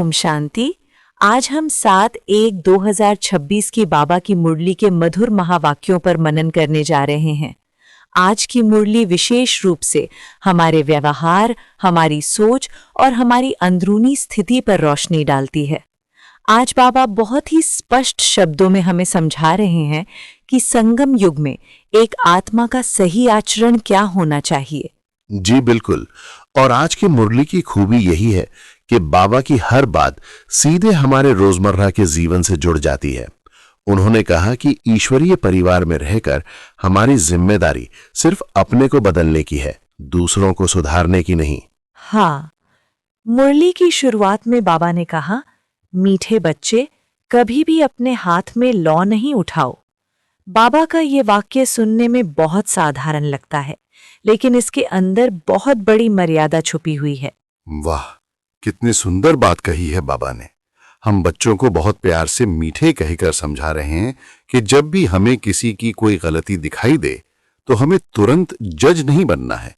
ओम शांति। आज हम 7/1/2026 की बाबा की मुरली के मधुर महावाक्यों पर मनन करने जा रहे हैं। आज की मुरली विशेष रूप से हमारे व्यवहार, हमारी सोच और हमारी अंदरूनी स्थिति पर रोशनी डालती है। आज बाबा बहुत ही स्पष्ट शब्दों में हमें समझा रहे हैं कि संगम युग में एक आत्मा का सही आचरण क्या होना चाहिए। जी बिल्कुल। और आज की मुरली की खूबी यही है कि बाबा की हर बात सीधे हमारे रोजमर्रा के जीवन से जुड़ जाती है। उन्होंने कहा कि ईश्वरीय परिवार में रहकर हमारी जिम्मेदारी सिर्फ अपने को बदलने की है, दूसरों को सुधारने की नहीं। हाँ, मुरली की शुरुआत में बाबा ने कहा, मीठे बच्चे, कभी भी अपने हाथ में लौ नहीं उठाओ। बाबा का ये वाक्य सुनने में बहुत साधारण लगता है, लेकिन इसके अंदर बहुत बड़ी मर्यादा छुपी हुई है। वाह, कितनी सुंदर बात कही है बाबा ने। हम बच्चों को बहुत प्यार से मीठे कहकर समझा रहे हैं कि जब भी हमें किसी की कोई गलती दिखाई दे तो हमें तुरंत जज नहीं बनना है।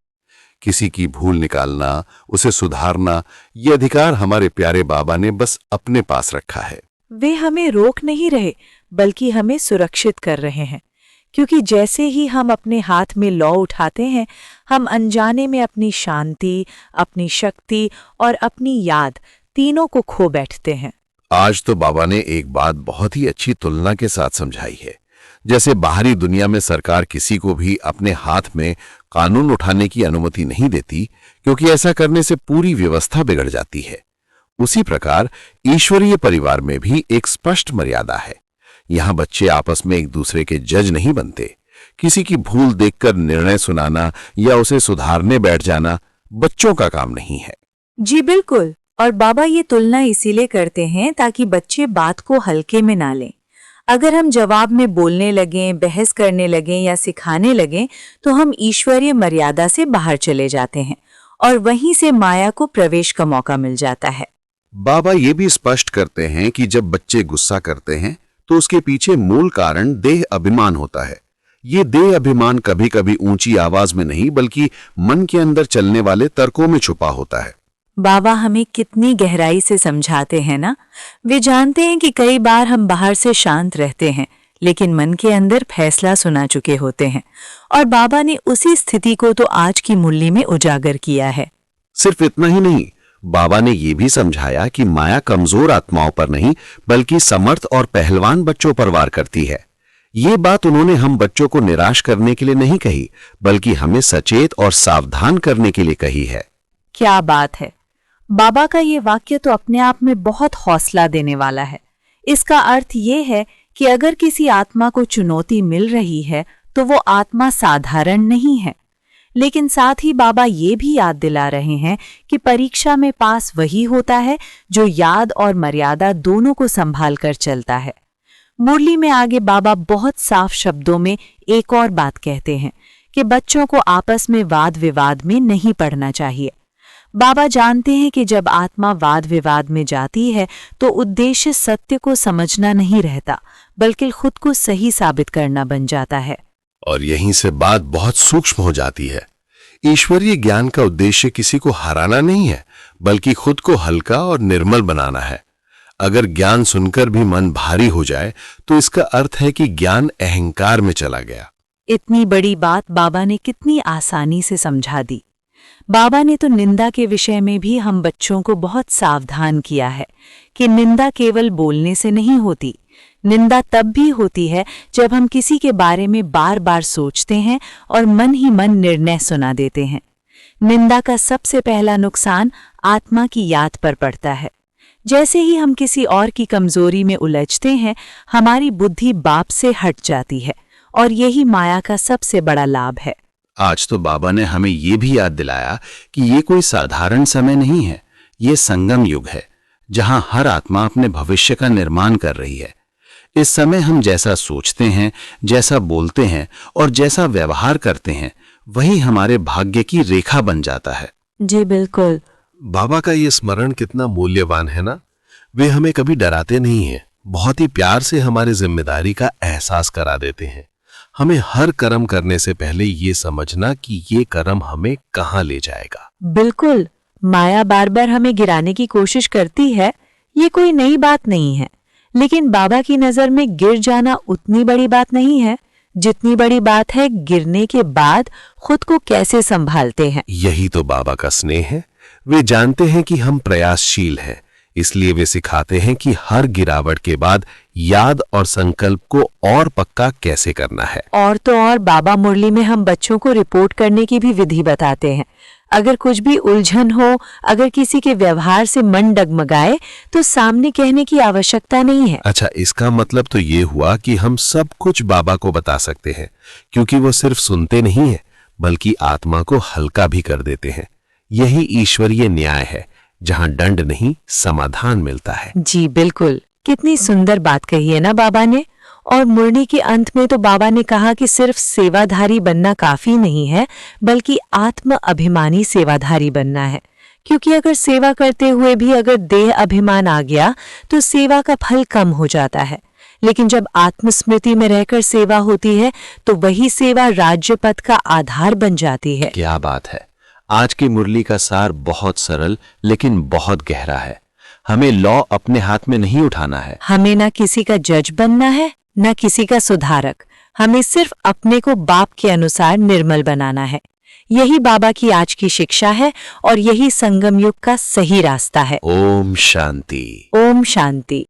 किसी की भूल निकालना, उसे सुधारना, ये अधिकार हमारे प्यारे बाबा ने बस अपने पास रखा है। वे हमें रोक नहीं रहे, बल्कि हमें सुरक्षित कर रहे हैं, क्योंकि जैसे ही हम अपने हाथ में लौ उठाते हैं, हम अनजाने में अपनी शांति, अपनी शक्ति और अपनी याद तीनों को खो बैठते हैं। आज तो बाबा ने एक बात बहुत ही अच्छी तुलना के साथ समझाई है। जैसे बाहरी दुनिया में सरकार किसी को भी अपने हाथ में कानून उठाने की अनुमति नहीं देती, क्योंकि ऐसा करने से पूरी व्यवस्था बिगड़ जाती है। उसी प्रकार ईश्वरीय परिवार में भी एक स्पष्ट मर्यादा है। यहाँ बच्चे आपस में एक दूसरे के जज नहीं बनते। किसी की भूल देखकर निर्णय सुनाना या उसे सुधारने बैठ जाना बच्चों का काम नहीं है। जी बिल्कुल। और बाबा ये तुलना इसीलिए करते हैं ताकि बच्चे बात को हल्के में ना लें। अगर हम जवाब में बोलने लगें, बहस करने लगें या सिखाने लगें, तो हम ईश्वरीय मर्यादा से बाहर चले जाते हैं और वहीं से माया को प्रवेश का मौका मिल जाता है। बाबा ये भी स्पष्ट करते हैं कि जब बच्चे गुस्सा करते हैं तो उसके पीछे मूल कारण देह अभिमान होता है। ये देह अभिमान कभी कभी ऊंची आवाज में नहीं, बल्कि मन के अंदर चलने वाले तर्कों में छुपा होता है। बाबा हमें कितनी गहराई से समझाते हैं ना। वे जानते हैं कि कई बार हम बाहर से शांत रहते हैं, लेकिन मन के अंदर फैसला सुना चुके होते हैं, और बाबा ने उसी स्थिति को तो आज की मुरली में उजागर किया है। सिर्फ इतना ही नहीं, बाबा ने यह भी समझाया कि माया कमजोर आत्माओं पर नहीं, बल्कि समर्थ और पहलवान बच्चों पर वार करती है। ये बात उन्होंने हम बच्चों को निराश करने के लिए नहीं कही, बल्कि हमें सचेत और सावधान करने के लिए कही है। क्या बात है! बाबा का ये वाक्य तो अपने आप में बहुत हौसला देने वाला है। इसका अर्थ ये है कि अगर किसी आत्मा को चुनौती मिल रही है तो वो आत्मा साधारण नहीं है। लेकिन साथ ही बाबा ये भी याद दिला रहे हैं कि परीक्षा में पास वही होता है जो याद और मर्यादा दोनों को संभाल कर चलता है। मुरली में आगे बाबा बहुत साफ शब्दों में एक और बात कहते हैं कि बच्चों को आपस में वाद विवाद में नहीं पड़ना चाहिए। बाबा जानते हैं कि जब आत्मा वाद विवाद में जाती है तो उद्देश्य सत्य को समझना नहीं रहता, बल्कि खुद को सही साबित करना बन जाता है। और यहीं से बात बहुत सूक्ष्म हो जाती है। ईश्वरीय ज्ञान का उद्देश्य किसी को हराना नहीं है, बल्कि खुद को हल्का और निर्मल बनाना है। अगर ज्ञान सुनकर भी मन भारी हो जाए तो इसका अर्थ है कि ज्ञान अहंकार में चला गया। इतनी बड़ी बात बाबा ने कितनी आसानी से समझा दी। बाबा ने तो निंदा के विषय में भी हम बच्चों को बहुत सावधान किया है कि निंदा केवल बोलने से नहीं होती। निंदा तब भी होती है जब हम किसी के बारे में बार बार सोचते हैं और मन ही मन निर्णय सुना देते हैं। निंदा का सबसे पहला नुकसान आत्मा की याद पर पड़ता है। जैसे ही हम किसी और की कमजोरी में उलझते हैं, हमारी बुद्धि बाप से हट जाती है, और यही माया का सबसे बड़ा लाभ है। आज तो बाबा ने हमें ये भी याद दिलाया कि ये कोई साधारण समय नहीं है, ये संगम युग है, जहां हर आत्मा अपने भविष्य का निर्माण कर रही है। इस समय हम जैसा सोचते हैं, जैसा बोलते हैं और जैसा व्यवहार करते हैं, वही हमारे भाग्य की रेखा बन जाता है। जी बिल्कुल। बाबा का ये स्मरण कितना मूल्यवान है ना। वे हमें कभी डराते नहीं हैं, बहुत ही प्यार से हमारी जिम्मेदारी का एहसास करा देते हैं। हमें हर कर्म करने से पहले ये समझना कि ये कर्म हमें कहाँ ले जाएगा। बिल्कुल। माया बार बार हमें गिराने की कोशिश करती है, ये कोई नई बात नहीं है, लेकिन बाबा की नजर में गिर जाना उतनी बड़ी बात नहीं है जितनी बड़ी बात है गिरने के बाद खुद को कैसे संभालते हैं। यही तो बाबा का स्नेह है। वे जानते हैं कि हम प्रयासशील हैं, इसलिए वे सिखाते हैं कि हर गिरावट के बाद याद और संकल्प को और पक्का कैसे करना है। और तो और बाबा मुरली में हम बच्चों को रिपोर्ट करने की भी विधि बताते हैं। अगर कुछ भी उलझन हो, अगर किसी के व्यवहार से मन डगमगाए, तो सामने कहने की आवश्यकता नहीं है। अच्छा, इसका मतलब तो ये हुआ कि हम सब कुछ बाबा को बता सकते हैं, क्योंकि वो सिर्फ सुनते नहीं है बल्कि आत्मा को हल्का भी कर देते हैं। यही ईश्वरीय न्याय है, जहां दंड नहीं समाधान मिलता है। जी बिल्कुल, कितनी सुंदर बात कही है ना बाबा ने। और मुरली के अंत में तो बाबा ने कहा कि सिर्फ सेवाधारी बनना काफी नहीं है, बल्कि आत्म अभिमानी सेवाधारी बनना है। क्योंकि अगर सेवा करते हुए भी अगर देह अभिमान आ गया तो सेवा का फल कम हो जाता है। लेकिन जब आत्मस्मृति में रहकर सेवा होती है तो वही सेवा राज्य पद का आधार बन जाती है। क्या बात है। आज की मुरली का सार बहुत सरल लेकिन बहुत गहरा है। हमें लॉ अपने हाथ में नहीं उठाना है। हमें ना किसी का जज बनना है, न किसी का सुधारक। हमें सिर्फ अपने को बाप के अनुसार निर्मल बनाना है। यही बाबा की आज की शिक्षा है और यही संगम युग का सही रास्ता है। ओम शांति। ओम शांति।